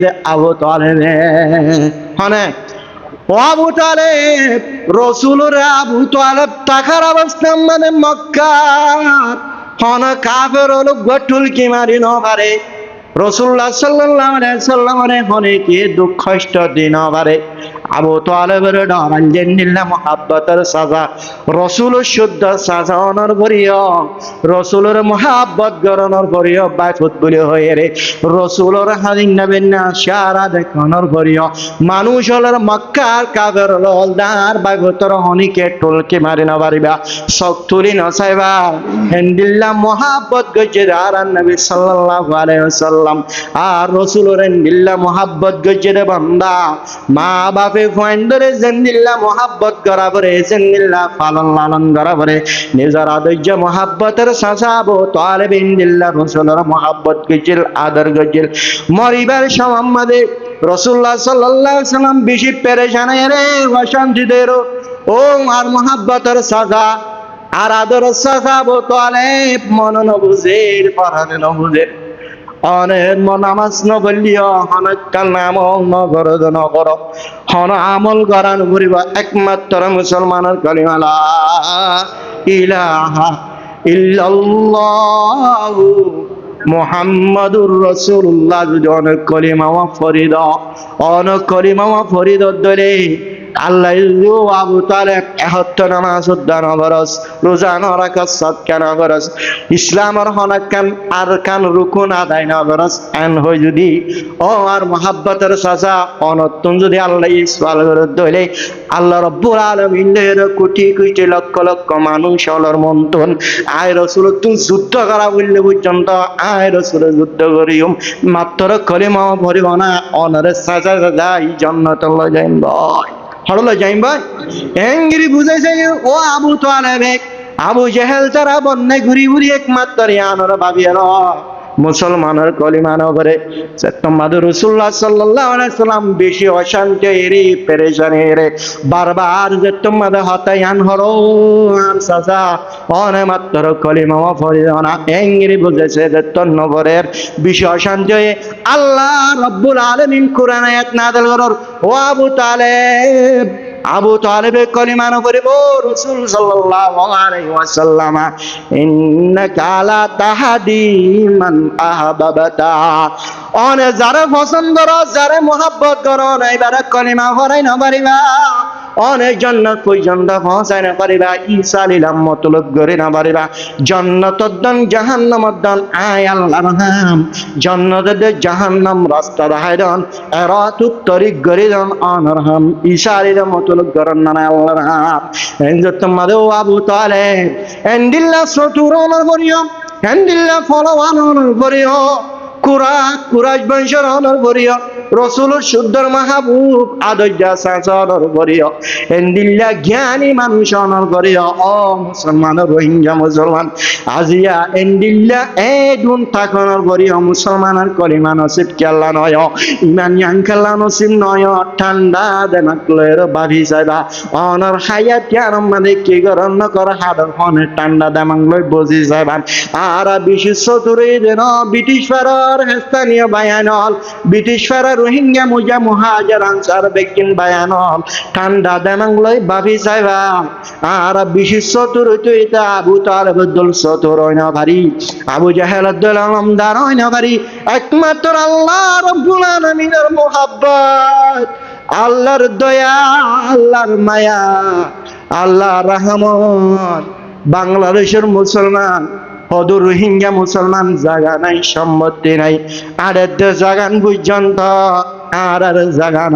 আবু তালেব হনে ও আবু তালেব রসুলের আবু তালেব টাকার অবস্থা মানে মক্কা হন কাফের লোক গটুল কি মারি নবারে রাসূলুল্লাহ সাল্লাল্লাহু আলাইহি সাল্লামের অনেকে দুঃখ কষ্ট দিন পারে আবু তালেবের ডরান জেন্নিল্লা মুহাব্বতের সাজা রাসূলের শুদ্ধ সাজা অনর করিও রাসূলের মুহাব্বত গরনর করিও বাইফুত বলি হয়ে রে রাসূলের হাদিন নবেন না সারা দেখনর করিও মানুষ হলর মক্কার কাফের ললদার বাইফুতর অনেকে টলকে মারি না পারিবা সক্তুলি নসাইবা হেন্দিল্লা মুহাব্বত গজরার নবী সাল্লাল্লাহু আলাইহি ওয়াসাল্লাম আর রাসূলের হেন্দিল্লা মুহাব্বত গজরে বান্দা মা বাপে ফাইন্দরে জেন্দিল্লা মুহাব্বত করা পরে জেন্দিল্লা পালন লালন করা পরে নিজের আদর্য মুহাব্বতের সাসাবো তালেব ইন্দিল্লা রাসূলের মুহাব্বত গজল আদর গজল মরিবার সম্মাদে রাসূলুল্লাহ সাল্লাল্লাহু আলাইহি ওয়াসাল্লাম বেশি পেরেশান রে অশান্তি দেরো ও আর মুহাব্বতের সাজা আর আদর সাসাবো তালেব মন নবুজের পরাণ নবুজের অনেক নামাজ নবলিও হনকাল নামল নগর নগর হন আমল করান ঘুরিব একমাত্র মুসলমানের কালিমা লা ইলাহা ইল্লাল্লাহু মুহাম্মাদুর রাসূলুল্লাহ জন কলিমা ওয়া ফরিদ অন কলিমা ওয়া ফরিদ দলে আল্লাহ আবু তালেব 71 নামাজ উদ্দান বরস রোজা নরাকাত সাদকা নগরস ইসলামের হনাকান আরকান রুকুন আদায় নগরস আন হই যদি ও আর মুহাব্বতের সাজা অনতুন যদি আল্লাহ ইসওয়াল করে দইলে আল্লাহ রাব্বুল আলামিন এর কোটি কোটি লক্ষ লক্ষ মানুষ হলর মন্তন আয় রাসূল তুই যুদ্ধ করা বললে পর্যন্ত আয় রাসূল যুদ্ধ করিম মাত্র কলিমা ভরিব না অনরে সাজা যাই জান্নাতুল্লাহ যাইম হরলো যাইম ভাই এঙ্গিরি বুঝাইছে ও আবু তালেব আবু জেহেল তারা বন্যে ঘুরি ঘুরি একমাত্র ইয়ানর ভাবিয়ে মুসলমানের কলিমা নগরে তোমাদের রাসূলুল্লাহ সাল্লাল্লাহু আলাইহি সাল্লাম বেশি অশান্তি এরি পেরেশানি এরে বারবার যে তোমাদের হতায়ান হলো আর সাজা অনে মাত্র কলিমা ফরিদানা এঙ্গিরি বুঝেছে যে নগরের বেশি অশান্তি আল্লাহ রাব্বুল আলামিন কোরআন আয়াত নাযিল করার ও আবু তালেব আবু তালেবের কলিমা নগরে ও রাসূল সাল্লাল্লাহু আলাইহি ওয়াসাল্লাম ইন্নাকা লা তাহদি মান আহবাবতা অনে যারে পছন্দ করো যারে মুহাব্বত করো এবারে কলিমা পড়াই না পারিবা অনেক জান্নাত পর্যন্ত পৌঁছায় না পারিবা ঈসা লিলাম মতলব করে না পারিবা জান্নাতর দান জাহান্নামের দান আয় আল্লাহর নাম জান্নাতের জাহান্নাম রাস্তা দেখায় দান এরাতুত তরিক করে দান আনরহাম ঈসা লিলাম মতলব করেন না আল্লাহর নাম এনজত তোমাদের আবু তালেব এন্ডিল্লা সতুরনের করিও এন্ডিল্লা ফলোয়ানোর করিও কুরাইশ বংশের অনর করিও রসুলের শুদ্ধর মাহবুব আদর্যা সাসনর করিও এন্দিল্লা জ্ঞানী মানুষ অনর করিও ও মুসলমান রোহিঙ্গা মুসলমান আজিয়া এন্দিল্লা এডুন থাকনর করিও মুসলমানের কলিমা নসিব কেল্লা নয় ইমান ইয়াঙ্কাল্লা নসিব নয় ঠান্ডা দেমাকলের বাভি সাইবা অনর হায়াত জ্ঞানম মানে কি গরন্ন কর হাদর হনে ঠান্ডা দেমাকলই বজি সাইবান আর বিশেষ চতুরে যেন ব্রিটিশ ফারার স্থানীয় বায়ানল ব্রিটিশ ফারার রোহিঙ্গা মুজা মুহাজির আনসার বেকিন বায়ানল ঠান্ডা দেমাকলই বাভি সাইবা আর বিশেষ চতুর হইতো এটা আবু তালেব দল চতুর হয় না ভারী আবু জাহেল দল আমদার হয় না ভারী একমাত্র আল্লাহ রাব্বুল আলামিনের মুহাব্বত আল্লাহর দয়া আল্লাহর মায়া আল্লাহর রহমত বাংলাদেশের মুসলমান অদূর রোহিঙ্গা মুসলমান জায়গা নাই সম্মতি নাই আর জাগান পর্যন্ত আর জাগান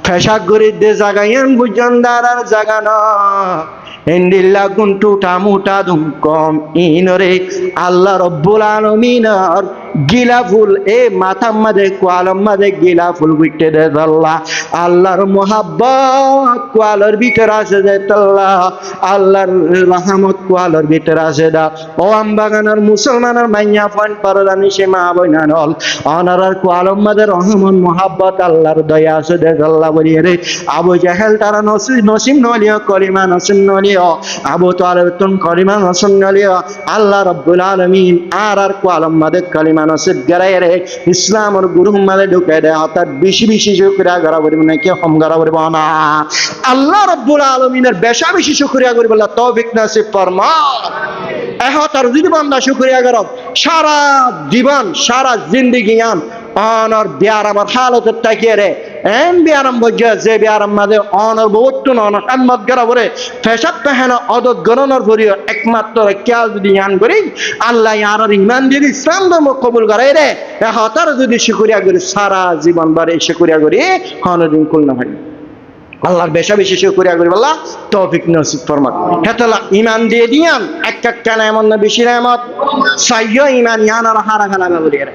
ফেসাগুড়ির দে জাগাইন পর্যন্ত আর জাগান এন্ডিল্লা গুন্টু টামুটা দুম কম ইনরে আল্লাহ রব্বুল আলামিনের গিলা ফুল এ মাথার মাঝে কোয়ালম মাঝে গিলা ফুল বিটে দে আল্লাহ আল্লাহর মুহাব্বত কোয়ালের ভিতর আছে যে আল্লাহ আল্লাহর রহমত কোয়ালের ভিতর আছে দা ও আমবাগানের মুসলমানের মাইয়া ফন পরদানি সে মা বইনানল অনারার কোয়ালম মাঝে রহমত মুহাব্বত আল্লাহর দয়া আছে দে আল্লাহ বলিয়ে রে আবু জাহেল তারা নসিম নলিও কলিমা নসিম নলিও আবু তালেব তুন কলিমা নসিম নলিও আল্লাহ রাব্বুল আলামিন আর কোয়ালম মাঝে কলিমা মানসিক গড়াই রে ইসলামের গুরু মালে ঢুকে দেয় অর্থাৎ বেশি বেশি শুকরিয়া করা বলবো নাকি কম করা বলবো না আল্লাহ রাব্বুল আলামিনের বেশা বেশি শুকরিয়া করি বলে তৌফিক নসিব ফরমান তার যদি বান্দা শুকরিয়া করব সারা জীবন সারা জিন্দেগি অনর বিয়ারাম হালতের তাকিয়ে রে বিয়ারাম বজ্ঞা যে বিয়ারাম মাঝে অনর বহুত অনর কান্মত করা বলে ফেসাব পেহানো অদত গণনার করিও একমাত্র খেয়াল যদি ইয়ান করি আল্লাহ আর ইমান দিয়ে ইসলাম ধর্ম কবুল করে রে তার যদি শুকরিয়া করি সারা জীবন বারে শুকরিয়া করি কোনদিন কুল না হয় আল্লাহর বেশা বেশি শুকরিয়া করি আল্লাহ তৌফিক নসিব ফরমান হেতালা ইমান দিয়ে দিয়ান এক একটা নেমত না বেশি নেমত সাইয় ইমান ইয়ান আর হারা খালা বলি রে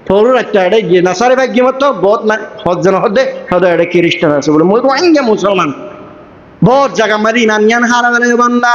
পরুর একটা এটা গিয়ে নাসারে ভাই গিয়ে মতো বহুত না হজ্জন হদে হদে এটা খ্রিস্টান আছে বলে মুসলমান বহুত জায়গা মারি ইমান ইয়ান হারা গেলে বান্দা